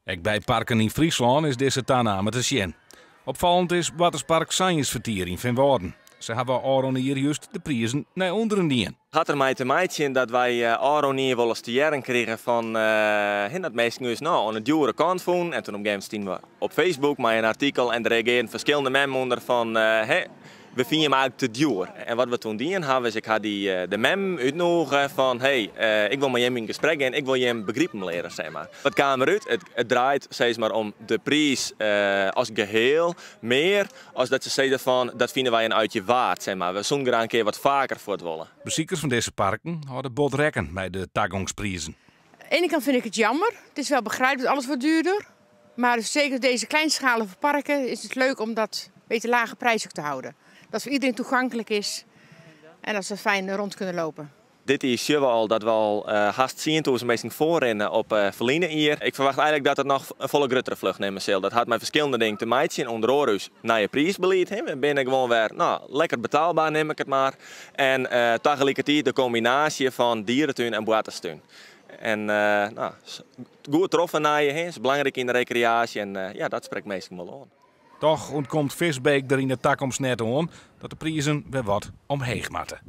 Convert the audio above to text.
Ook bij parken in Friesland is deze toename te zien. Opvallend is Waterspark Science in Venwoorden. Ze hebben hier juist de prijzen naar onderen dien. Had er mij te maken dat wij Aronier wel eens te jaren kregen van dat mensen dus nou aan het dure kant voelen. En toen op een gegeven moment we op Facebook met een artikel en er reageerden verschillende mensen onder van we vinden hem eigenlijk te duur. En wat we toen deden hebben is ik had de mem uitnodigen van ik wil met hem in gesprek en ik wil hem begrijpen leren, zeg maar. Wat kwam eruit? Het draait steeds maar om de prijs als geheel meer als dat ze zeggen van dat vinden wij een uitje waard, zeg maar. We zullen graag een keer wat vaker voor het willen. Bezoekers van deze parken hadden bot rekken bij de toegangsprijzen. Aan de ene kant vind ik het jammer. Het is wel begrijpelijk, alles wordt duurder. Maar zeker deze kleinschalige parken is het leuk om dat een beetje lage prijs te houden. Dat voor iedereen toegankelijk is en dat ze fijn rond kunnen lopen. Dit is je wel dat we al haast 10.000 mensen voorrennen op Verliezen hier. Ik verwacht eigenlijk dat het nog een volle grotere vlucht nemen zal. Dat had met verschillende dingen te maken. Onder andere naar je prijsbeleid. We binnen gewoon weer lekker betaalbaar, neem ik het maar. En tegelijkertijd de combinatie van dierentuin en buitentuin. En goed getroffen naar je heen, is belangrijk in de recreatie en dat spreekt meestal wel aan. Toch ontkomt Visbeek er in de toekomst net om dat de prijzen weer wat omheen moeten.